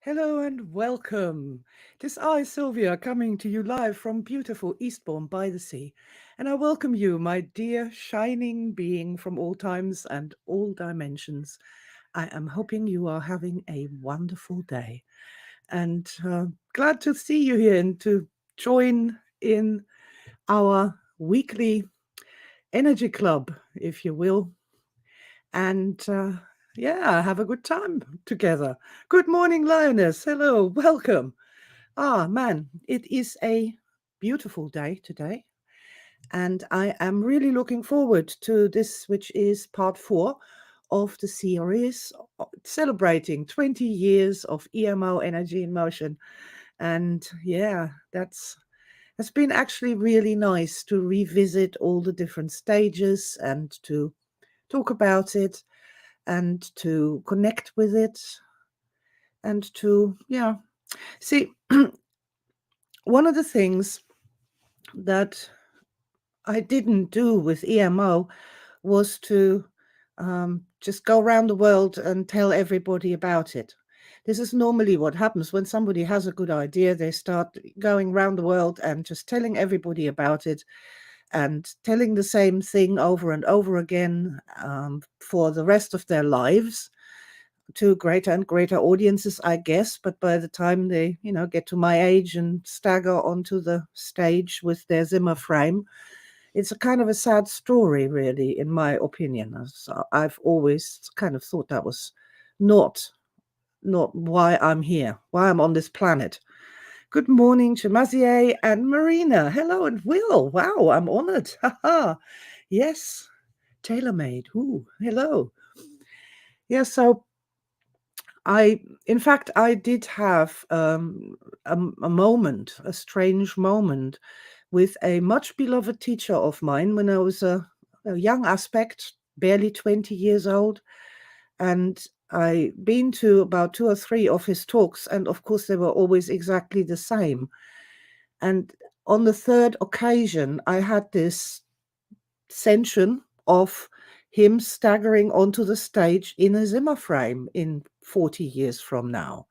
Hello and welcome. It is I, Sylvia, coming to you live from beautiful Eastbourne by the sea. And I welcome you, my dear shining being from all times and all dimensions. I am hoping you are having a wonderful day. And glad to see you here and to join in our weekly energy club, if you will. And have a good time together. Good morning, Lioness. Hello, welcome. Man, it is a beautiful day today. And I am really looking forward to this, which is part 4 of the series celebrating 20 years of EMO Energy in Motion. And that's been actually really nice to revisit all the different stages and to talk about it and to connect with it and to, see, one of the things that I didn't do with EMO was to just go around the world and tell everybody about it. This is normally what happens when somebody has a good idea. They start going around the world and just telling everybody about it and telling the same thing over and over again for the rest of their lives to greater and greater audiences, I guess. But by the time they, get to my age and stagger onto the stage with their Zimmer frame, it's a kind of a sad story, really, in my opinion. So I've always kind of thought that was not why I'm here, why I'm on this planet. Good morning, Chamazier and Marina. Hello, and Will. Wow, I'm honored. Haha. Yes, tailor-made. Ooh, hello. Yeah, so I did have a moment, a strange moment with a much beloved teacher of mine when I was a young aspect, barely 20 years old. And I've been to about 2 or 3 of his talks, and of course they were always exactly the same. And on the third occasion, I had this sensation of him staggering onto the stage in a Zimmer frame in 40 years from now.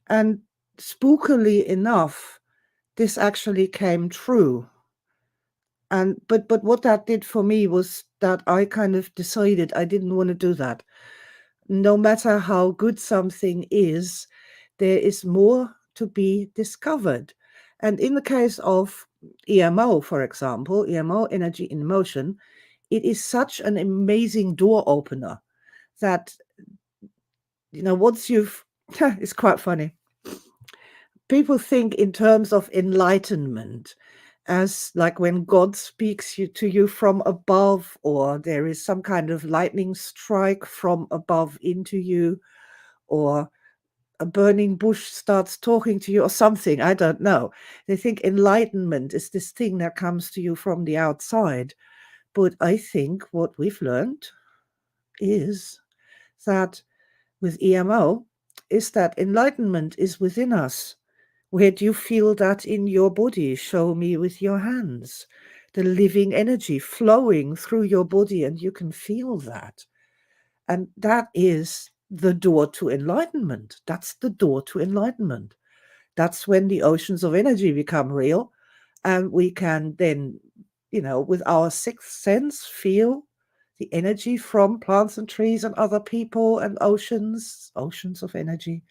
And spookily enough, this actually came true. And but what that did for me was that I kind of decided I didn't want to do that. No matter how good something is, there is more to be discovered. And in the case of EMO, for example, EMO, Energy in Motion, it is such an amazing door opener that, once you've, it's quite funny. People think in terms of enlightenment as like when God speaks to you from above, or there is some kind of lightning strike from above into you, or a burning bush starts talking to you or something. I don't know. They think enlightenment is this thing that comes to you from the outside. But I think what we've learned is that with EMO is that enlightenment is within us. Where do you feel that in your body? Show me with your hands. The living energy flowing through your body, and you can feel that. And that is the door to enlightenment. That's the door to enlightenment. That's when the oceans of energy become real. And we can then, with our sixth sense, feel the energy from plants and trees and other people and oceans of energy.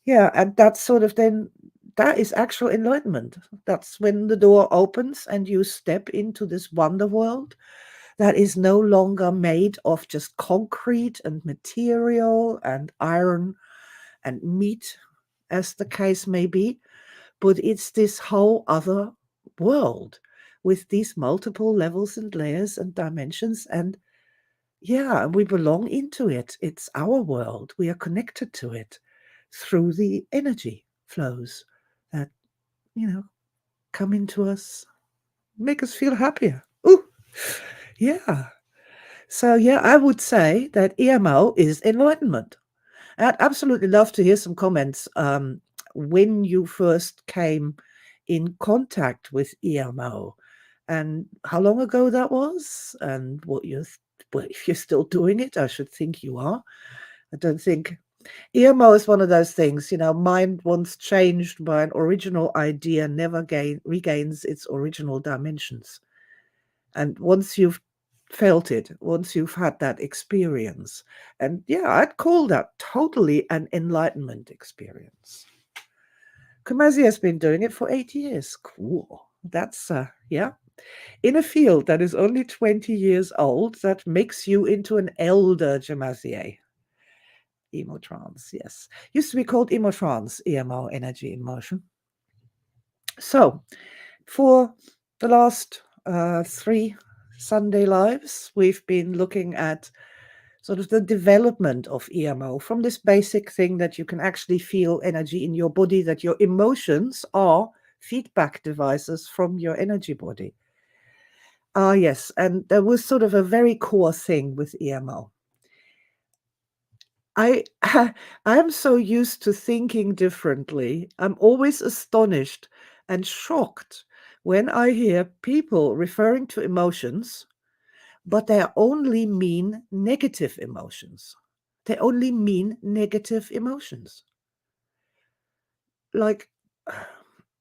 Yeah, and that's sort of then, that is actual enlightenment. That's when the door opens and you step into this wonder world that is no longer made of just concrete and material and iron and meat, as the case may be, but it's this whole other world with these multiple levels and layers and dimensions. And we belong into it. It's our world. We are connected to it. through the energy flows that, come into us, make us feel happier. Ooh, yeah. So, yeah, I would say that EMO is enlightenment. I'd absolutely love to hear some comments when you first came in contact with EMO and how long ago that was and well, if you're still doing it, I should think you are. I don't think EMO is one of those things, mind once changed by an original idea never regains its original dimensions. And once you've felt it, once you've had that experience, and yeah, I'd call that totally an enlightenment experience. Kumazi has been doing it for 8 years. Cool. That's, yeah. In a field that is only 20 years old, that makes you into an elder Jamazier. EMO trance, yes. Used to be called EMO trance, EMO, energy in motion. So, for the last 3 Sunday lives, we've been looking at sort of the development of EMO from this basic thing that you can actually feel energy in your body, that your emotions are feedback devices from your energy body. Yes, and there was sort of a very core thing with EMO. I I'm so used to thinking differently. I'm always astonished and shocked when I hear people referring to emotions, but they only mean negative emotions. They only mean negative emotions. Like,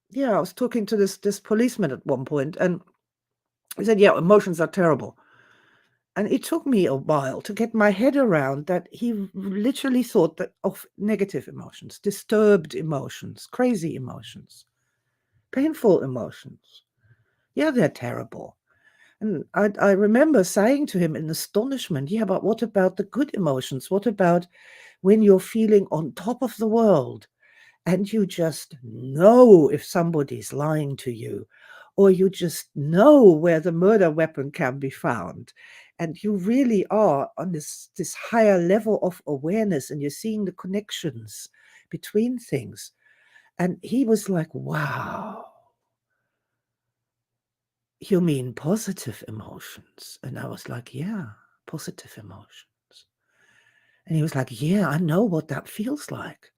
yeah, I was talking to this policeman at one point, and he said, "Yeah, emotions are terrible." And it took me a while to get my head around that he literally thought that of negative emotions, disturbed emotions, crazy emotions, painful emotions. Yeah, they're terrible. And I remember saying to him in astonishment, yeah, but what about the good emotions? What about when you're feeling on top of the world and you just know if somebody's lying to you, or you just know where the murder weapon can be found, and you really are on this higher level of awareness, and you're seeing the connections between things. And he was like, wow, you mean positive emotions? And I was like, yeah, positive emotions. And he was like, yeah, I know what that feels like.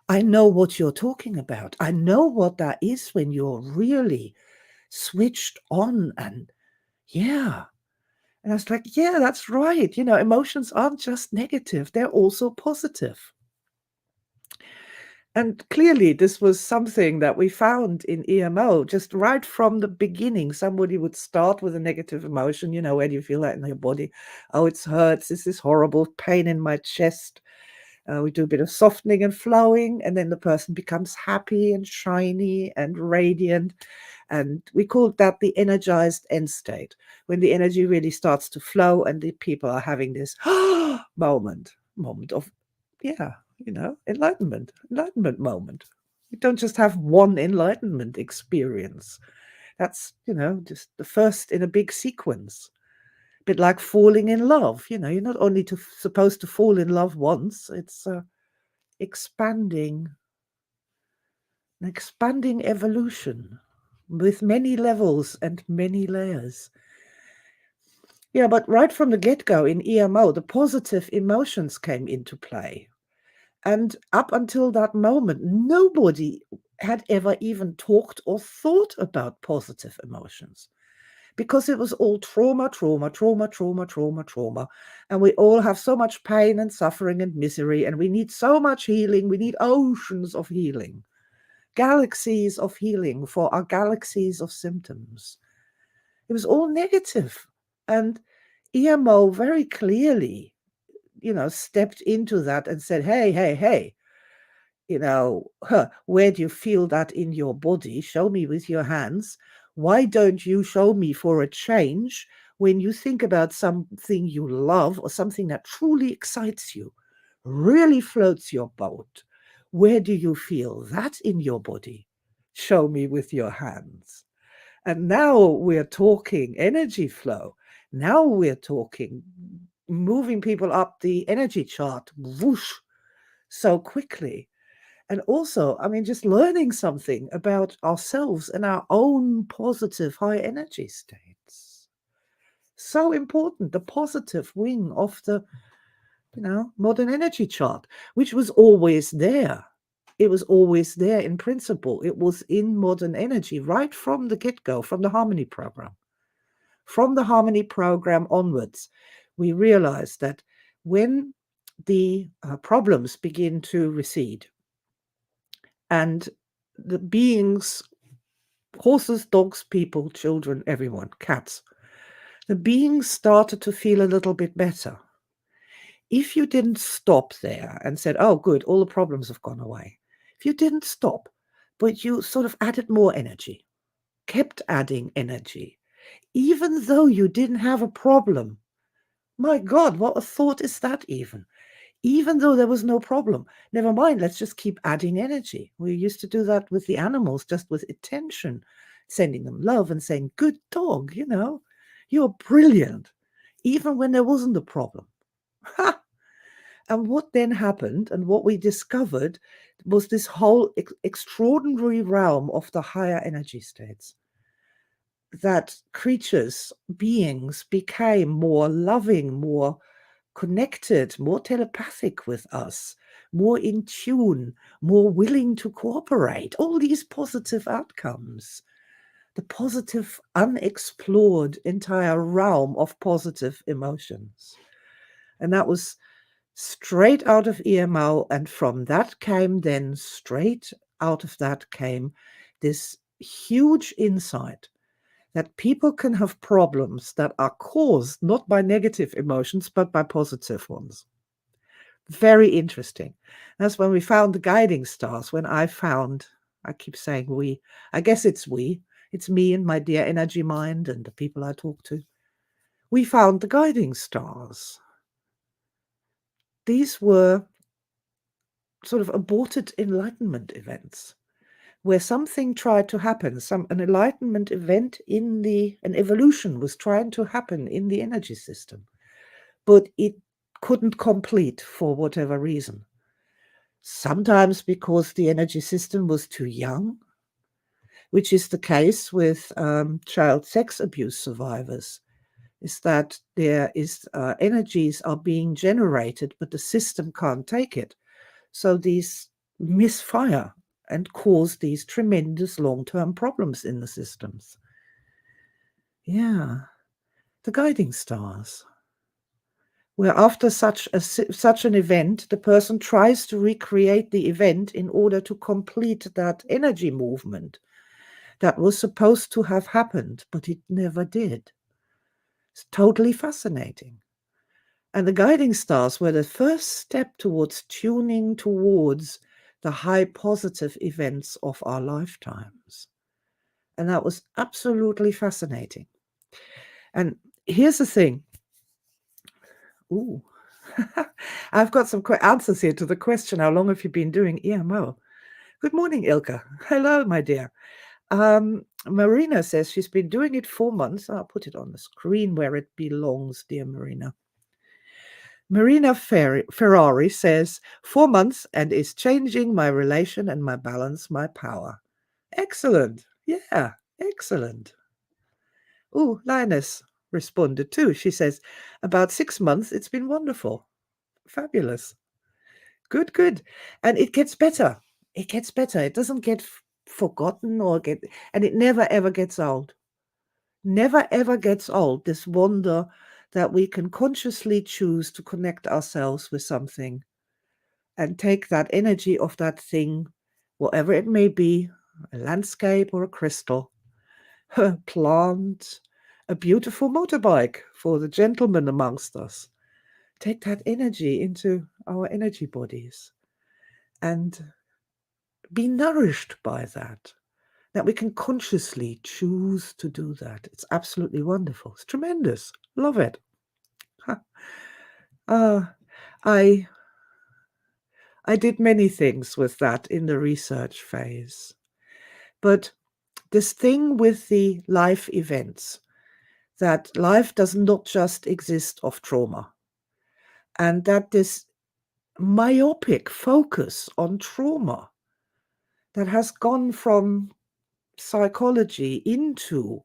I know what you're talking about. I know what that is when you're really switched on. And yeah. And I was like, yeah, that's right. Emotions aren't just negative, they're also positive. And clearly, this was something that we found in EMO just right from the beginning. Somebody would start with a negative emotion. Where do you feel that in your body? Oh, it hurts. This is horrible pain in my chest. We do a bit of softening and flowing, and then the person becomes happy and shiny and radiant. And we call that the energized end state, when the energy really starts to flow and the people are having this moment of, yeah, enlightenment moment. You don't just have one enlightenment experience. That's, just the first in a big sequence. A bit like falling in love. You're not only supposed to fall in love once, it's expanding, an expanding evolution with many levels and many layers. Yeah, but right from the get-go in EMO, the positive emotions came into play. And up until that moment, nobody had ever even talked or thought about positive emotions, because it was all trauma, trauma, trauma, trauma, trauma, trauma. And we all have so much pain and suffering and misery, and we need so much healing. We need oceans of healing, galaxies of healing for our galaxies of symptoms. It was all negative. And EMO very clearly, stepped into that and said, hey, hey, hey, where do you feel that in your body? Show me with your hands. Why don't you show me for a change when you think about something you love or something that truly excites you, really floats your boat? Where do you feel that in your body? Show me with your hands. And now we're talking energy flow. Now we're talking moving people up the energy chart, whoosh, so quickly. And also, I mean, just learning something about ourselves and our own positive high energy states. So important, the positive wing of the, modern energy chart, which was always there. It was always there in principle. It was in modern energy right from the get-go, from the Harmony program. From the Harmony program onwards, we realized that when the problems begin to recede and the beings, horses, dogs, people, children, everyone, cats, the beings started to feel a little bit better. If you didn't stop there and said, oh, good, all the problems have gone away. If you didn't stop, but you sort of added more energy, kept adding energy, even though you didn't have a problem. My God, what a thought is that even? Even though there was no problem. Never mind, let's just keep adding energy. We used to do that with the animals, just with attention, sending them love and saying, good dog, you're brilliant, even when there wasn't a problem. Ha! And what then happened and what we discovered was this whole extraordinary realm of the higher energy states. That creatures, beings became more loving, more connected, more telepathic with us, more in tune, more willing to cooperate. All these positive outcomes, the positive, unexplored entire realm of positive emotions. And that was straight out of EMO. And from that came then, straight out of that came this huge insight that people can have problems that are caused not by negative emotions, but by positive ones. Very interesting. That's when we found the guiding stars, when I keep saying we, I guess it's we, it's me and my dear energy mind and the people I talk to. We found the guiding stars. These were sort of aborted enlightenment events where something tried to happen, an enlightenment event an evolution was trying to happen in the energy system, but it couldn't complete for whatever reason. Sometimes because the energy system was too young, which is the case with child sex abuse survivors, is that there is energies are being generated, but the system can't take it. So these misfire and cause these tremendous long-term problems in the systems. Yeah, the guiding stars, where after such an event, the person tries to recreate the event in order to complete that energy movement that was supposed to have happened, but it never did. It's totally fascinating. And the guiding stars were the first step towards tuning towards the high positive events of our lifetimes. And that was absolutely fascinating. And here's the thing. Ooh, I've got some answers here to the question, how long have you been doing EMO? Good morning, Ilka. Hello, my dear. Marina says she's been doing it 4 months. I'll put it on the screen where it belongs, dear Marina. Marina Ferrari says 4 months and is changing my relation and my balance, my power. Excellent. Yeah, excellent. Oh, Lioness responded too. She says, about 6 months, it's been wonderful. Fabulous. Good, good. And it gets better. It gets better. It doesn't get forgotten and it never ever gets old. Never ever gets old, this wonder that we can consciously choose to connect ourselves with something and take that energy of that thing, whatever it may be, a landscape or a crystal, a plant, a beautiful motorbike for the gentlemen amongst us. Take that energy into our energy bodies and be nourished by that we can consciously choose to do that. It's absolutely wonderful. It's tremendous. Love it. I did many things with that in the research phase. But this thing with the life events, that life does not just exist of trauma, and that this myopic focus on trauma that has gone from psychology into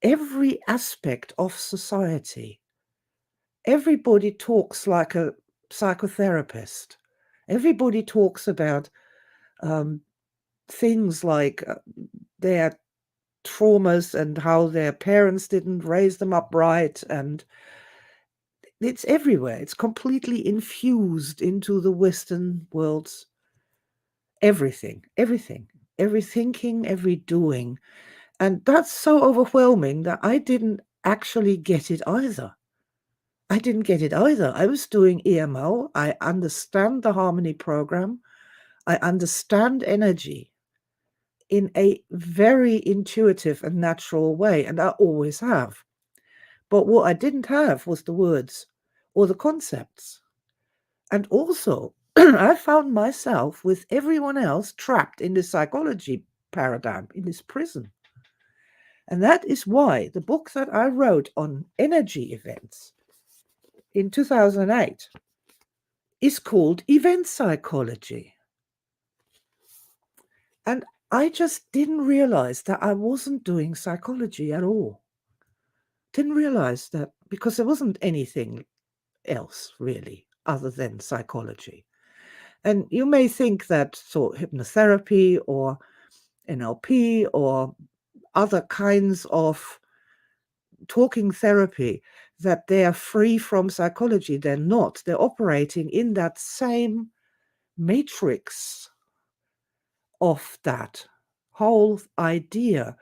every aspect of society. Everybody talks like a psychotherapist. Everybody talks about um, things like their traumas and how their parents didn't raise them up right. And it's everywhere. It's completely infused into the Western world's everything, every thinking, every doing. And that's so overwhelming that I didn't actually get it either. I didn't get it either. I was doing EMO. I understand the harmony program. I understand energy in a very intuitive and natural way, and I always have. But what I didn't have was the words or the concepts. And also, I found myself with everyone else trapped in this psychology paradigm, in this prison. And that is why the book that I wrote on energy events in 2008 is called Event Psychology. And I just didn't realize that I wasn't doing psychology at all. Didn't realize that because there wasn't anything else really other than psychology. And you may think that sort of hypnotherapy or NLP or other kinds of talking therapy, that they are free from psychology. They're not. They're operating in that same matrix of that whole idea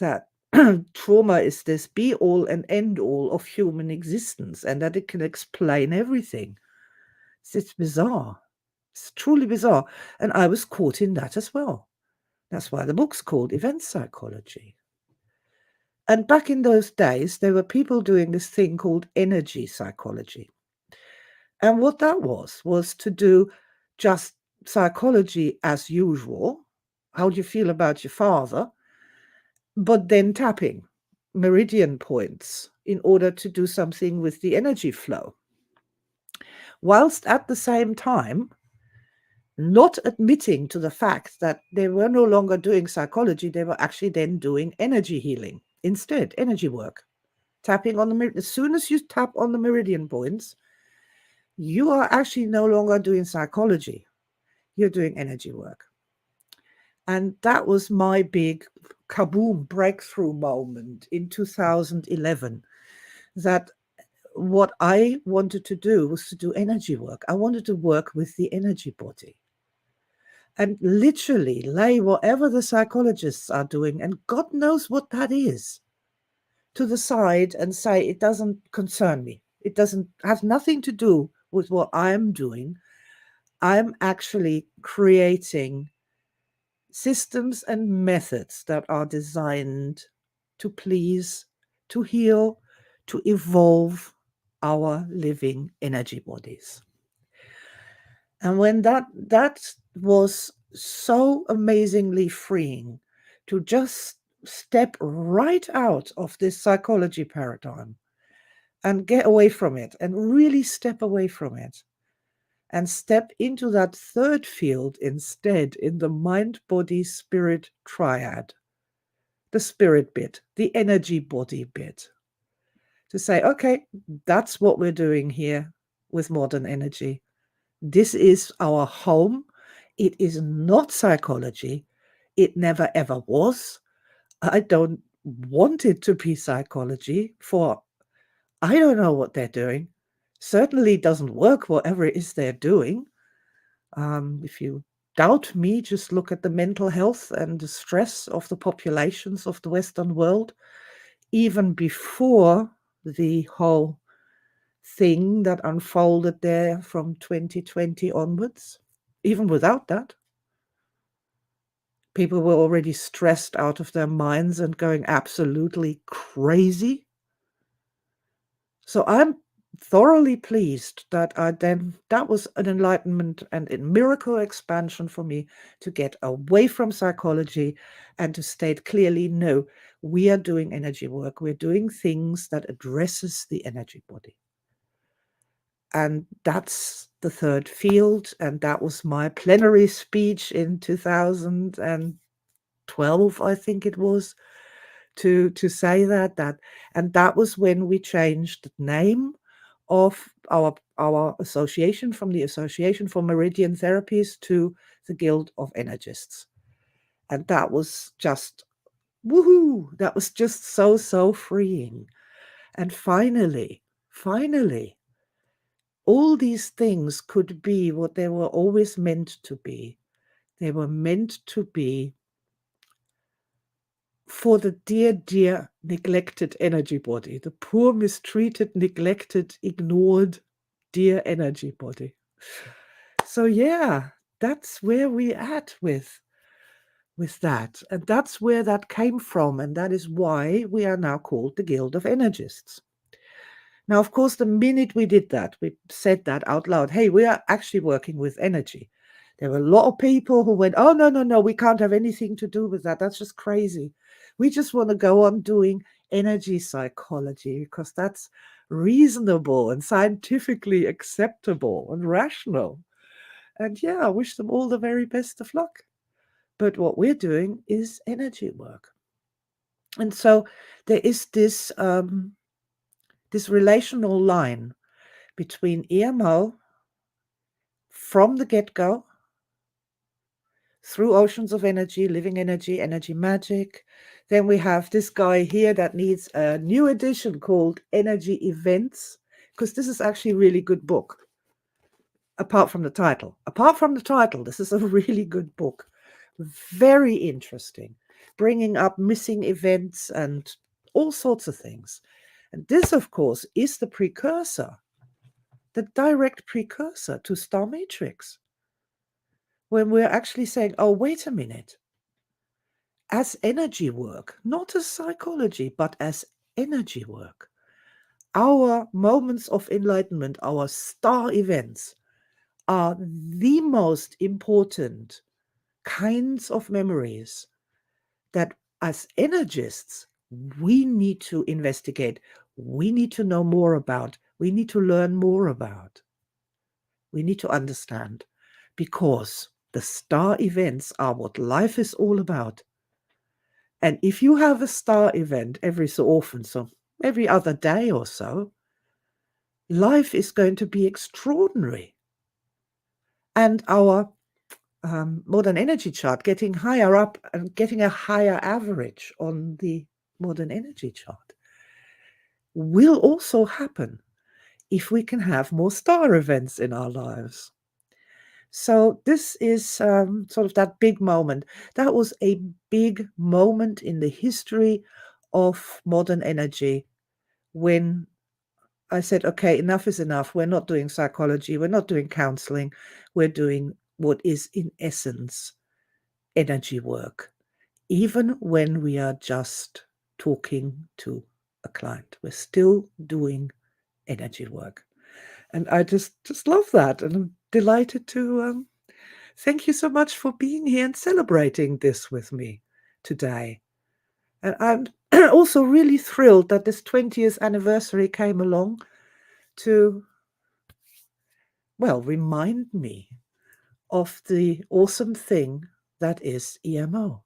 that trauma is this be all and end all of human existence and that it can explain everything. It's bizarre. It's truly bizarre. And I was caught in that as well. That's why the book's called Event Psychology. And back in those days, there were people doing this thing called energy psychology. And what that was to do just psychology as usual. How do you feel about your father? But then tapping meridian points in order to do something with the energy flow. Whilst at the same time, not admitting to the fact that they were no longer doing psychology, they were actually then doing energy healing instead, energy work. Tapping on the meridian. As soon as you tap on the meridian points, you are actually no longer doing psychology. You're doing energy work. And that was my big kaboom breakthrough moment in 2011, that what I wanted to do was to do energy work. I wanted to work with the energy body and literally lay whatever the psychologists are doing, and God knows what that is, to the side and say, it doesn't concern me. It doesn't have nothing to do with what I'm doing. I'm actually creating systems and methods that are designed to please, to heal, to evolve our living energy bodies. And when that was so amazingly freeing, to just step right out of this psychology paradigm and get away from it and really step away from it and step into that third field instead, in the mind, body, spirit triad, the spirit bit, the energy body bit, to say, okay, that's what we're doing here with modern energy. This is our home. It is not psychology. It never ever was. I don't want it to be psychology, for I don't know what they're doing. Certainly doesn't work, whatever it is they're doing. If you doubt me, just look at the mental health and the stress of the populations of the Western world, even before the whole thing that unfolded there from 2020 onwards. Even without that, people were already stressed out of their minds and going absolutely crazy. So I'm thoroughly pleased that that was an enlightenment and a miracle expansion for me, to get away from psychology and to state clearly, no, we are doing energy work. We're doing things that addresses the energy body. And that's the third field, and that was my plenary speech in 2012, I think it was, to say that, and that was when we changed the name of our association from the Association for Meridian Therapies to the Guild of Energists. And that was just woohoo! That was just so freeing. And finally, all these things could be what they were always meant to be. They were meant to be for the dear neglected energy body, the poor, mistreated, neglected, ignored, dear energy body. So yeah, that's where we're at with that. And that's where that came from. And that is why we are now called the Guild of Energists. Now, of course, the minute we did that, we said that out loud, hey, we are actually working with energy. There were a lot of people who went, oh, no, we can't have anything to do with that. That's just crazy. We just want to go on doing energy psychology because that's reasonable and scientifically acceptable and rational. And yeah, I wish them all the very best of luck. But what we're doing is energy work. And so there is this relational line between EMO from the get-go, through oceans of energy, living energy, energy magic. Then we have this guy here that needs a new edition called Energy Events, because this is actually a really good book. Apart from the title, this is a really good book. Very interesting, bringing up missing events and all sorts of things. And this, of course, is the precursor, the direct precursor to Star Matrix, when we're actually saying, oh, wait a minute, as energy work, not as psychology, but as energy work, our moments of enlightenment, our star events, are the most important kinds of memories that as energists, we need to investigate, we need to know more about, we need to learn more about, we need to understand, because the star events are what life is all about. And if you have a star event every so often, so every other day or so, life is going to be extraordinary. And our modern energy chart, getting higher up and getting a higher average on the modern energy chart, will also happen if we can have more star events in our lives. So this is sort of that big moment. That was a big moment in the history of modern energy when I said, okay, enough is enough. We're not doing psychology. We're not doing counseling. We're doing what is in essence energy work, even when we are just talking to a client. We're still doing energy work. And I just love that. And I'm delighted to thank you so much for being here and celebrating this with me today. And I'm also really thrilled that this 20th anniversary came along to, well, remind me of the awesome thing that is EMO.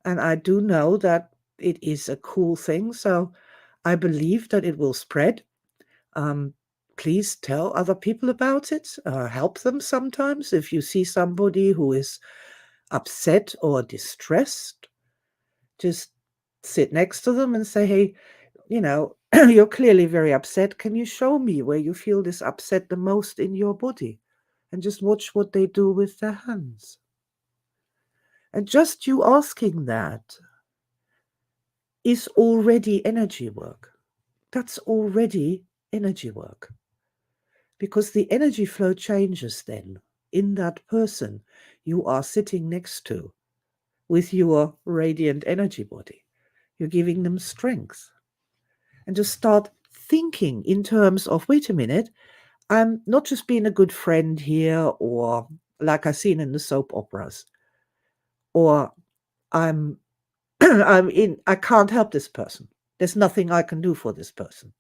And I do know that it is a cool thing, so I believe that it will spread. Please tell other people about it. Help them sometimes. If you see somebody who is upset or distressed, just sit next to them and say, hey, you know, you're clearly very upset. Can you show me where you feel this upset the most in your body? And just watch what they do with their hands. And just you asking that is already energy work. That's already energy work. Because the energy flow changes then in that person you are sitting next to with your radiant energy body. You're giving them strength. And just start thinking in terms of, wait a minute, I'm not just being a good friend here, or like I've seen in the soap operas, or I'm I can't help this person. There's nothing I can do for this person.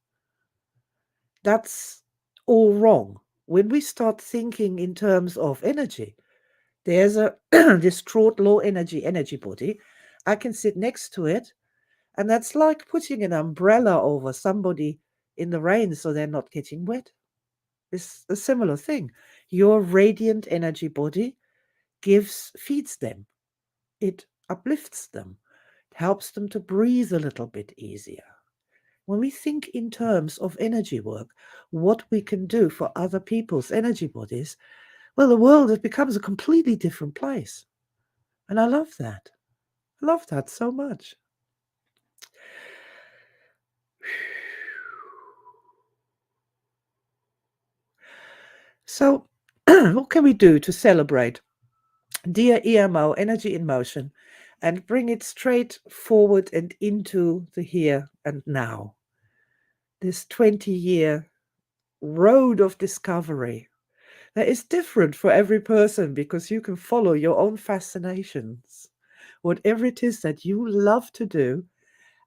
That's all wrong. when we start thinking in terms of energy, there's a distraught low energy body. I can sit next to it, and that's like putting an umbrella over somebody in the rain so they're not getting wet. It's a similar thing. Your radiant energy body feeds them. It uplifts them. It helps them to breathe a little bit easier. When we think in terms of energy work, what we can do for other people's energy bodies, well, the world it becomes a completely different place. And I love that. I love that so much. So, what can we do to celebrate dear EMO, energy in motion, and bring it straight forward and into the here and now? This 20-year road of discovery that is different for every person because you can follow your own fascinations. Whatever it is that you love to do,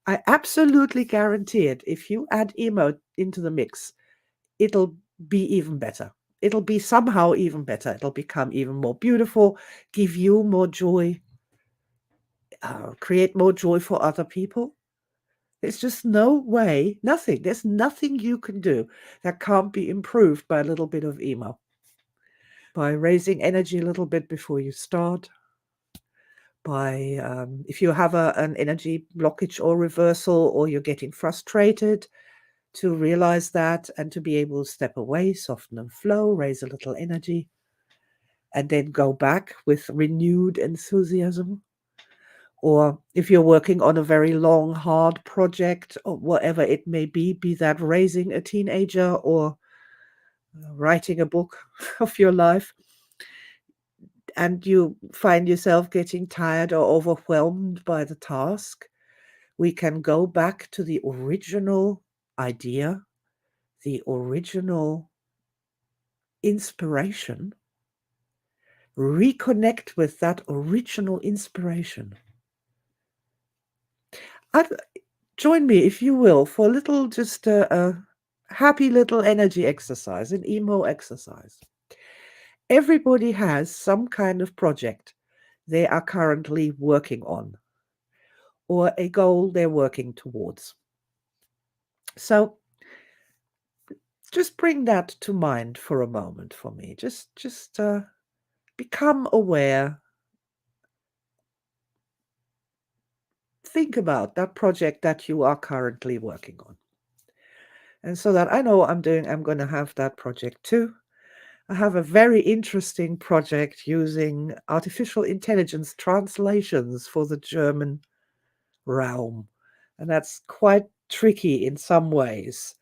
I absolutely guarantee it. If you add emo into the mix, it'll be even better. It'll be somehow even better. It'll become even more beautiful, give you more joy, create more joy for other people. There's just no way, nothing. There's nothing you can do that can't be improved by a little bit of emo. By raising energy a little bit before you start, by if you have an energy blockage or reversal, or you're getting frustrated, to realize that and to be able to step away, soften and flow, raise a little energy, and then go back with renewed enthusiasm. Or if you're working on a very long, hard project, or whatever it may be that raising a teenager or writing a book of your life, and you find yourself getting tired or overwhelmed by the task, we can go back to the original idea, the original inspiration, reconnect with that original inspiration. Join me, if you will, for a little, just a happy little energy exercise, an emo exercise. Everybody has some kind of project they are currently working on, or a goal they're working towards. So just bring that to mind for a moment for me. Just become aware. Think about that project that you are currently working on. And so that I know I'm going to have that project too. I have a very interesting project using artificial intelligence translations for the German realm. And that's quite tricky in some ways.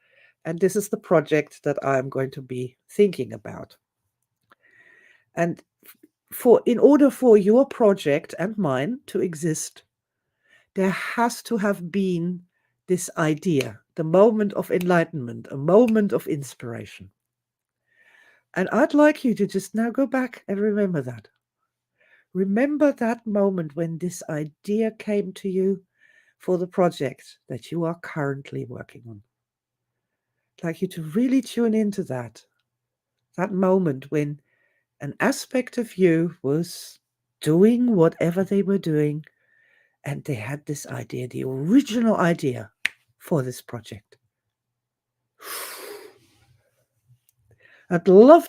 And this is the project that I'm going to be thinking about. And in order for your project and mine to exist, there has to have been this idea, the moment of enlightenment, a moment of inspiration. And I'd like you to just now go back and remember that. Remember that moment when this idea came to you for the project that you are currently working on. I'd like you to really tune into that moment when an aspect of you was doing whatever they were doing, and they had this idea, the original idea for this project. I'd love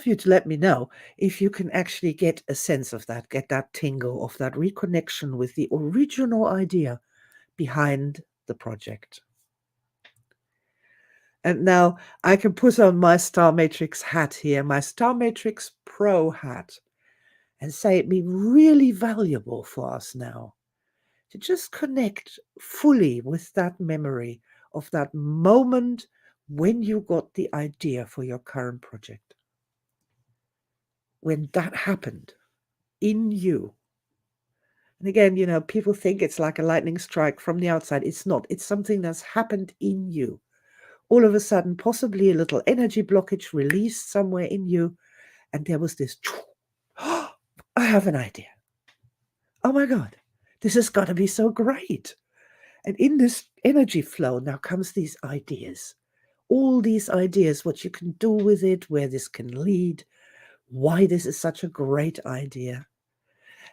you to let me know if you can actually get a sense of that, get that tingle of that reconnection with the original idea behind the project. And now I can put on my Star Matrix hat here, my Star Matrix Pro hat, and say it'd be really valuable for us now to just connect fully with that memory of that moment when you got the idea for your current project. When that happened in you. And again, people think it's like a lightning strike from the outside. It's not. It's something that's happened in you. All of a sudden, possibly a little energy blockage released somewhere in you. And there was this, oh, I have an idea. Oh my God, this has got to be so great. And in this energy flow, now comes these ideas. all these ideas, what you can do with it, where this can lead, why this is such a great idea.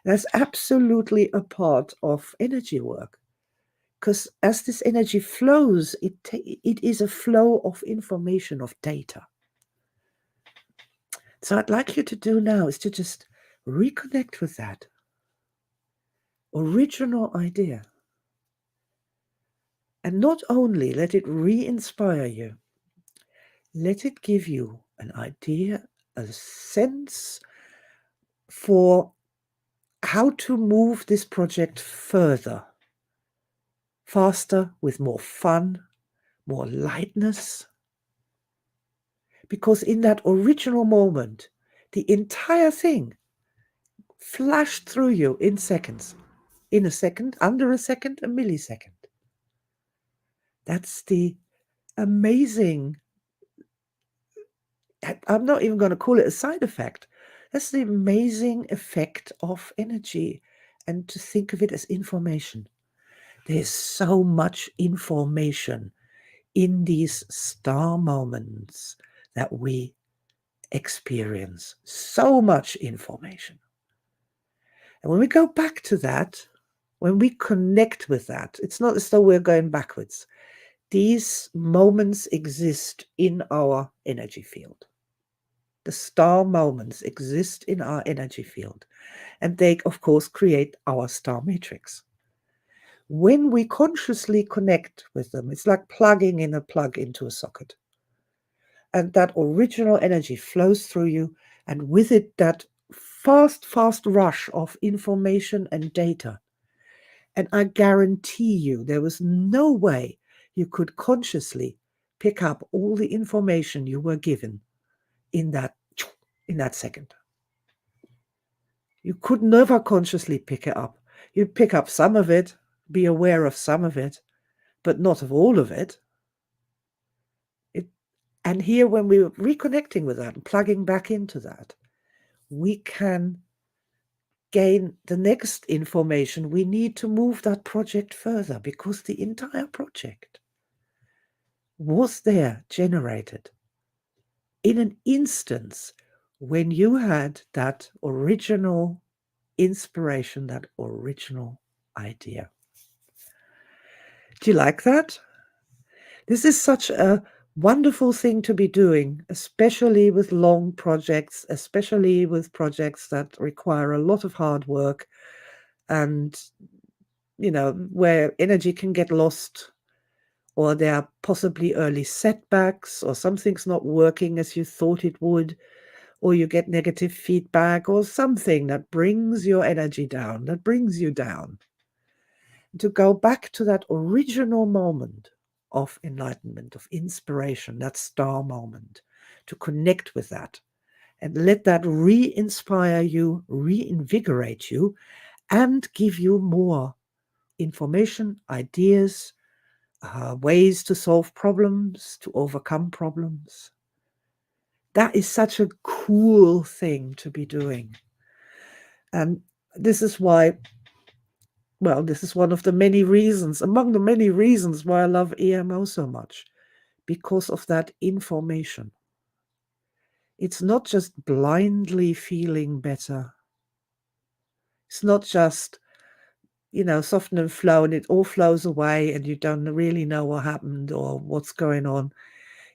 That's absolutely a part of energy work, because as this energy flows, it is a flow of information, of data. So I'd like you to do now is to just reconnect with that original idea. And not only let it re-inspire you, let it give you an idea, a sense for how to move this project further, faster, with more fun, more lightness. Because in that original moment, the entire thing flashed through you in seconds. In a second, under a second, a millisecond. That's the amazing, I'm not even going to call it a side effect. That's the amazing effect of energy, and to think of it as information. There's so much information in these star moments that we experience. So much information. And when we go back to that, when we connect with that, it's not as though we're going backwards. These moments exist in our energy field. The star moments exist in our energy field, and they, of course, create our star matrix. When we consciously connect with them, it's like plugging in a plug into a socket. And that original energy flows through you, and with it, that fast rush of information and data. And I guarantee you, there was no way you could consciously pick up all the information you were given in that second. You could never consciously pick it up. You'd pick up some of it, be aware of some of it, but not of all of it. And here, when we're reconnecting with that and plugging back into that, we can gain the next information we need to move that project further, because the entire project was there, generated in an instance when you had that original inspiration, that original idea. Do you like that? This is such a wonderful thing to be doing, especially with long projects, especially with projects that require a lot of hard work, and, where energy can get lost, or there are possibly early setbacks, or something's not working as you thought it would, or you get negative feedback, or something that brings your energy down, that brings you down. To go back to that original moment of enlightenment, of inspiration, that star moment, to connect with that and let that re-inspire you, reinvigorate you, and give you more information, ideas, ways to solve problems, to overcome problems. That is such a cool thing to be doing. And this is why, well, this is one of the many reasons, among the many reasons why I love EMO so much, because of that information. It's not just blindly feeling better. It's not just, soften and flow and it all flows away and you don't really know what happened or what's going on.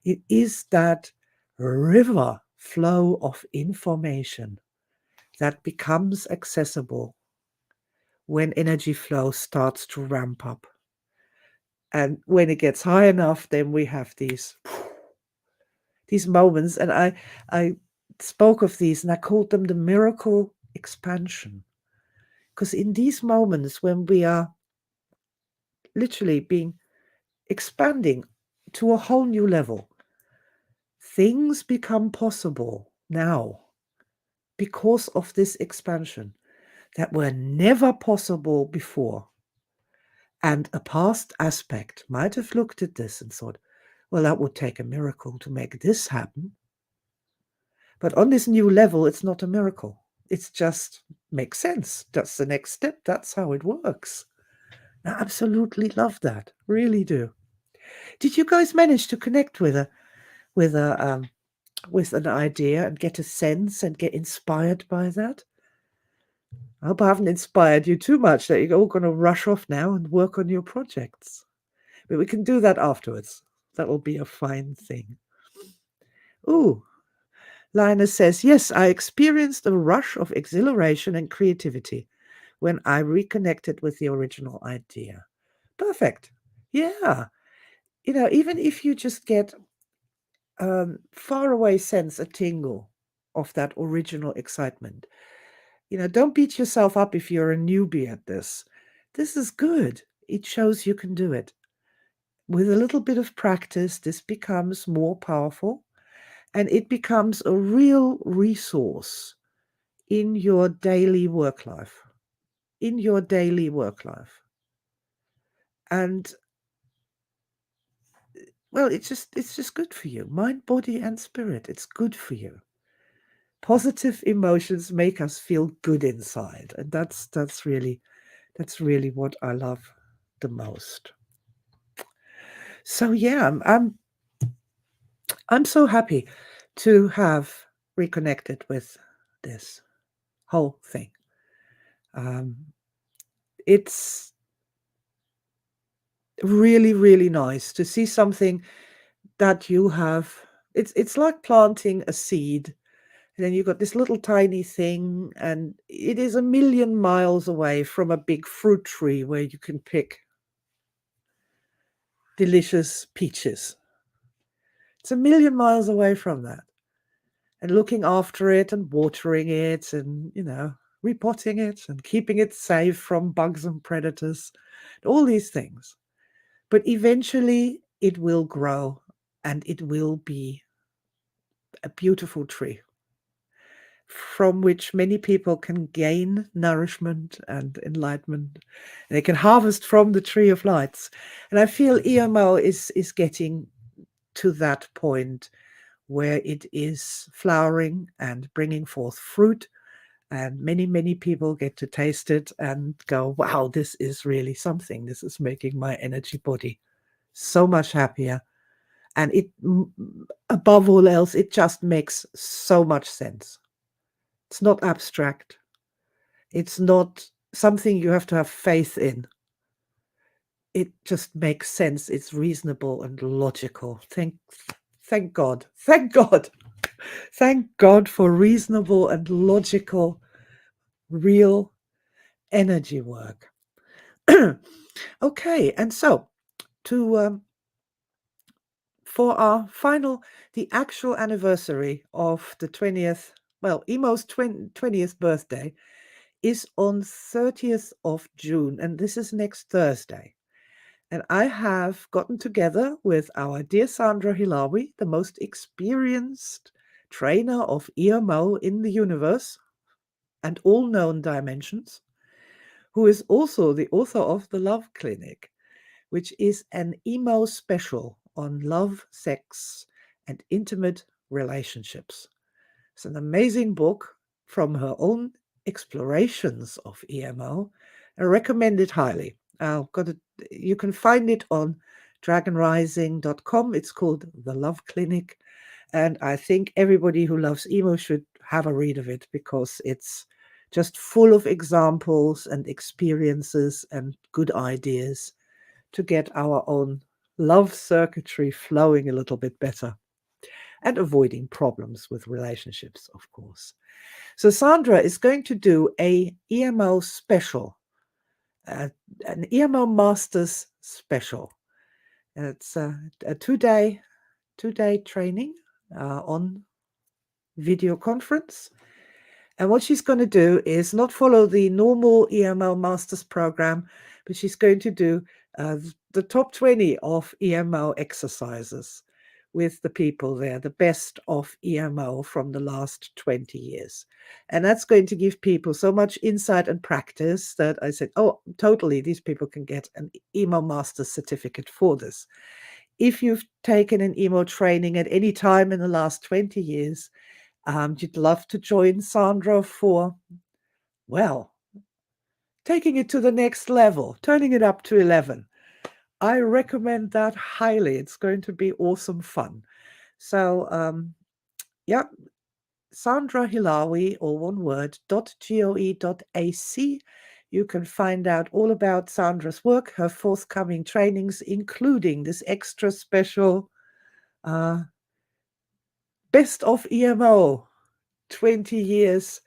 It is that river flow of information that becomes accessible when energy flow starts to ramp up. And when it gets high enough, then we have these moments. And I spoke of these and I called them the miracle expansion. Because in these moments when we are literally expanding to a whole new level, things become possible now because of this expansion that were never possible before. And a past aspect might have looked at this and thought, well, that would take a miracle to make this happen. But on this new level, it's not a miracle. It's just makes sense. That's the next step. That's how it works. I absolutely love that. Really do. Did you guys manage to connect with a with an idea and get a sense and get inspired by that? I hope I haven't inspired you too much that you're all going to rush off now and work on your projects. But we can do that afterwards. That will be a fine thing. Ooh, Linus says, yes, I experienced a rush of exhilaration and creativity when I reconnected with the original idea. Perfect. Yeah. Even if you just get far away sense, a tingle of that original excitement, don't beat yourself up if you're a newbie at this. This is good. It shows you can do it. With a little bit of practice, this becomes more powerful and it becomes a real resource in your daily work life. In your daily work life. And well, it's just good for you. Mind, body, and spirit. It's good for you. Positive emotions make us feel good inside. And that's really what I love the most. So yeah, I'm so happy to have reconnected with this whole thing. It's really, really nice to see something that you have. It's like planting a seed, and then you've got this little tiny thing, and it is a million miles away from a big fruit tree where you can pick delicious peaches. It's a million miles away from that. And looking after it and watering it and, repotting it and keeping it safe from bugs and predators, all these things. But eventually it will grow and it will be a beautiful tree from which many people can gain nourishment and enlightenment. And they can harvest from the tree of lights. And I feel EMO is getting to that point where it is flowering and bringing forth fruit, and many, many people get to taste it and go, wow, this is really something. This is making my energy body so much happier. And it, above all else, it just makes so much sense. It's not abstract. It's not something you have to have faith in. It just makes sense. It's reasonable and logical. Thank God. Thank God. Thank God for reasonable and logical, real energy work. Okay, and so for our the actual anniversary of the 20th, well, EMO's 20th birthday is on 30th of June, and this is next Thursday. And I have gotten together with our dear Sandra Hilawi, the most experienced trainer of EMO in the universe and all known dimensions, who is also the author of The Love Clinic, which is an EMO special on love, sex, and intimate relationships. It's an amazing book from her own explorations of EMO. I recommend it highly. You can find it on dragonrising.com. It's called The Love Clinic. And I think everybody who loves EMO should have a read of it because it's just full of examples and experiences and good ideas to get our own love circuitry flowing a little bit better and avoiding problems with relationships, of course. So Sandra is going to do a EMO special, an EMO Masters special. It's a two-day training on video conference. And what she's going to do is not follow the normal EMO Masters program, but she's going to do the top 20 of EMO exercises with the people there, the best of EMO from the last 20 years. And that's going to give people so much insight and practice that I said, oh, totally, these people can get an EMO Master's certificate for this. If you've taken an EMO training at any time in the last 20 years, you'd love to join Sandra for, well, taking it to the next level, turning it up to 11. I recommend that highly. It's going to be awesome fun. So, yeah, Sandra Hilawi, or one word, .goe.ac. You can find out all about Sandra's work, her forthcoming trainings, including this extra special uh, Best of EMO 20 years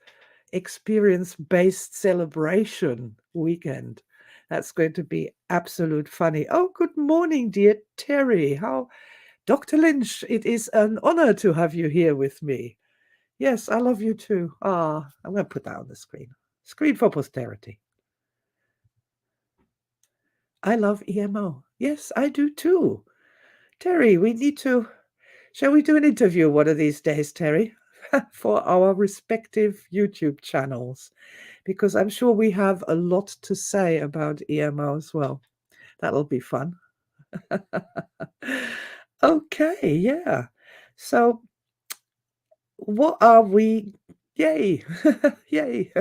experience-based celebration weekend. That's going to be absolute funny. Oh, good morning, dear Terry. How, Dr. Lynch, it is an honor to have you here with me. Yes, I love you too. Ah, I'm going to put that on the screen. Screen for posterity. I love EMO. Yes, I do too. Terry, we need to. Shall we do an interview one of these days, Terry, for our respective YouTube channels? Because I'm sure we have a lot to say about EMO as well. That'll be fun. Okay, yeah. So, what are we? Yay! Yay!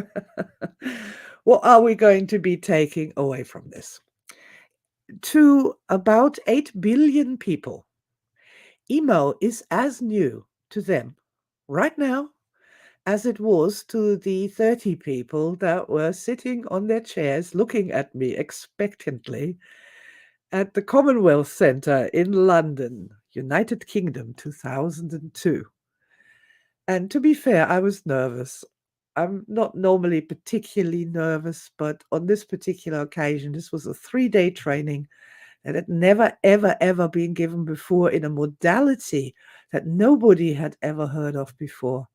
What are we going to be taking away from this? To about 8 billion people, emo is as new to them right now as it was to the 30 people that were sitting on their chairs looking at me expectantly at the Commonwealth Centre in London, United Kingdom, 2002. And to be fair, I was nervous. I'm not normally particularly nervous, but on this particular occasion, this was a 3-day training that had never, ever, ever been given before in a modality that nobody had ever heard of before.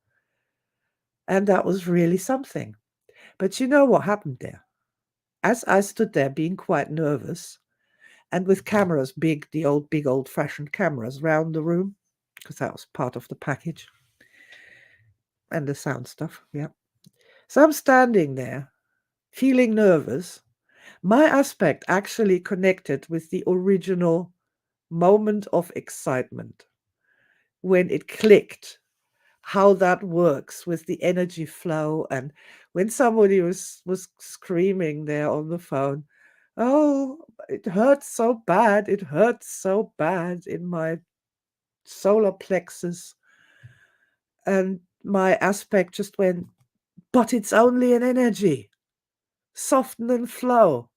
And that was really something. But you know what happened there? As I stood there being quite nervous, and with cameras, big old-fashioned cameras round the room, because that was part of the package, and the sound stuff, yeah. So I'm standing there, feeling nervous. My aspect actually connected with the original moment of excitement when it clicked, how that works with the energy flow. And when somebody was screaming there on the phone, oh, it hurts so bad, it hurts so bad in my solar plexus. And my aspect just went, but it's only an energy. Soften and flow.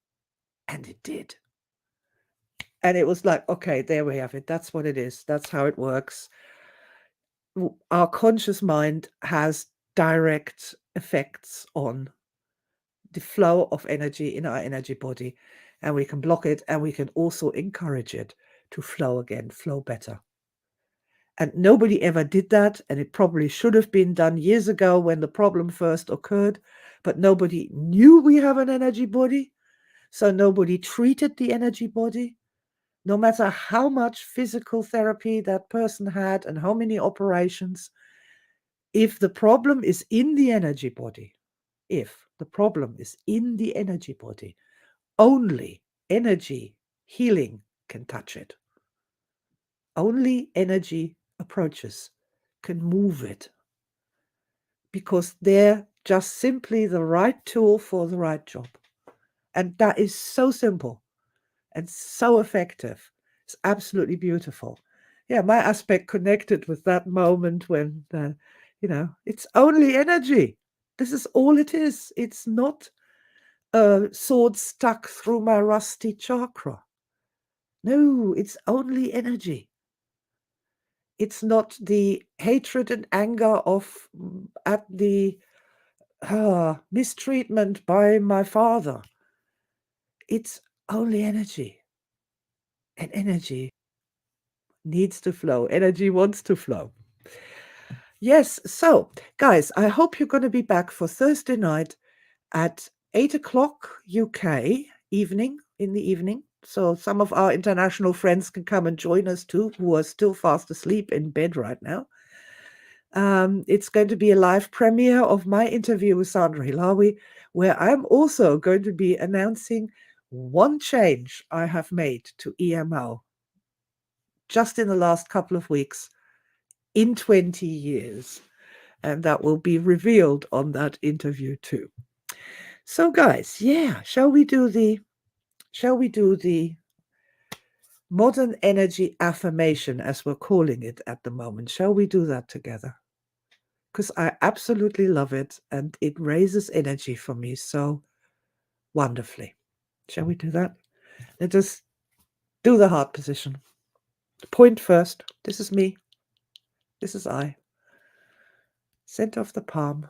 And it did. And it was like, okay, there we have it. That's what it is. That's how it works. Our conscious mind has direct effects on the flow of energy in our energy body, and we can block it, and we can also encourage it to flow again, flow better. And nobody ever did that, and it probably should have been done years ago when the problem first occurred, but nobody knew we have an energy body, so nobody treated the energy body. No matter how much physical therapy that person had and how many operations, if the problem is in the energy body, only energy healing can touch it. Only energy approaches can move it, because they're just simply the right tool for the right job. And that is so simple and so effective. It's absolutely beautiful. Yeah, my aspect connected with that moment when, it's only energy. This is all it is. It's not a sword stuck through my rusty chakra. No, it's only energy. It's not the hatred and anger of at the mistreatment by my father. It's only energy. And energy needs to flow. Energy wants to flow. Yes, so guys, I hope you're going to be back for Thursday night at 8 o'clock UK evening, in the evening. So some of our international friends can come and join us too, who are still fast asleep in bed right now. It's going to be a live premiere of my interview with Sandra Hilawi, where I'm also going to be announcing one change I have made to EMO just in the last couple of weeks in 20 years. And that will be revealed on that interview too. So guys, yeah, shall we do the modern energy affirmation, as we're calling it at the moment. Shall we do that together? Because I absolutely love it and it raises energy for me so wonderfully. Shall we do that? Let us do the heart position. Point first. This is me. This is I. Center of the palm,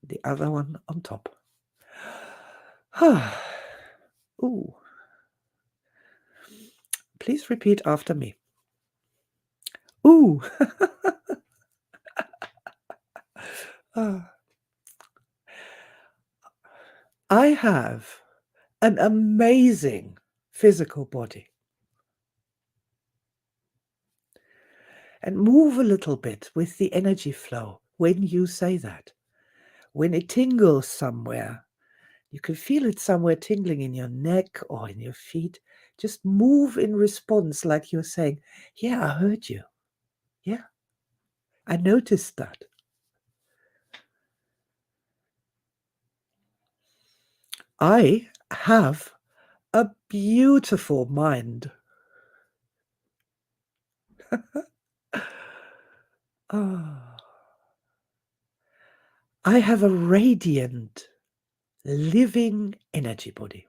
the other one on top. Ooh. Please repeat after me. Ooh. I have an amazing physical body. And move a little bit with the energy flow when you say that. When it tingles somewhere, you can feel it somewhere tingling in your neck or in your feet. Just move in response like you're saying, yeah, I heard you. Yeah, I noticed that. I have a beautiful mind. Ah, I have a radiant, living energy body.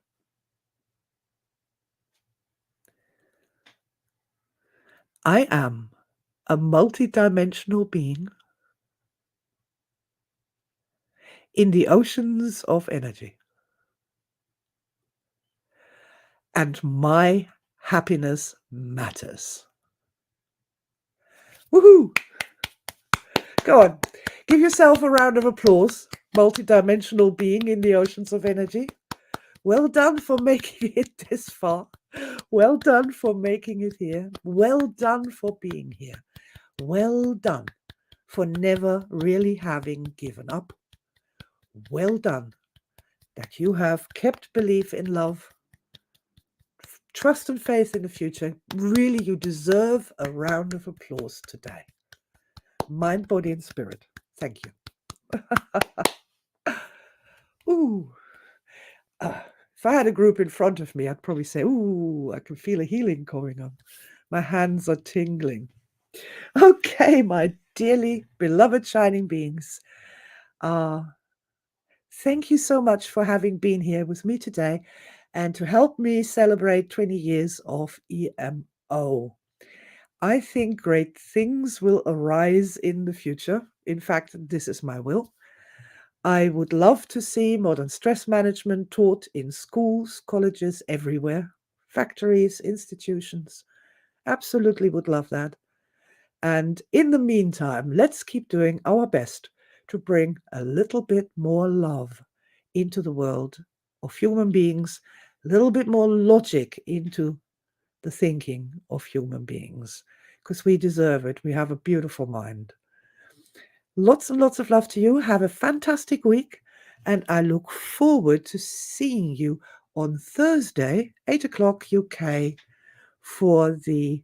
I am a multidimensional being in the oceans of energy. And my happiness matters. Woohoo! Go on. Give yourself a round of applause, multidimensional being in the oceans of energy. Well done for making it this far. Well done for making it here. Well done for being here. Well done for never really having given up. Well done that you have kept belief in love, trust and faith in the future. Really, you deserve a round of applause today. Mind, body, and spirit. Thank you. Ooh. If I had a group in front of me, I'd probably say, ooh, I can feel a healing going on. My hands are tingling. Okay, my dearly beloved shining beings. Thank you so much for having been here with me today and to help me celebrate 20 years of EMO. I think great things will arise in the future. In fact, this is my will. I would love to see modern stress management taught in schools, colleges, everywhere, factories, institutions. Absolutely would love that. And in the meantime, let's keep doing our best to bring a little bit more love into the world of human beings, a little bit more logic into the thinking of human beings, because we deserve it. We have a beautiful mind. Lots and lots of love to you. Have a fantastic week. And I look forward to seeing you on Thursday, 8 o'clock UK, for the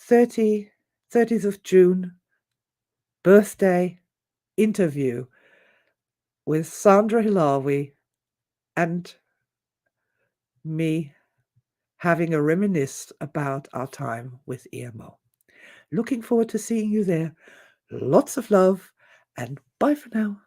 30th of June birthday interview with Sandra Hilawi and me having a reminisce about our time with EMO. Looking forward to seeing you there. Lots of love and bye for now.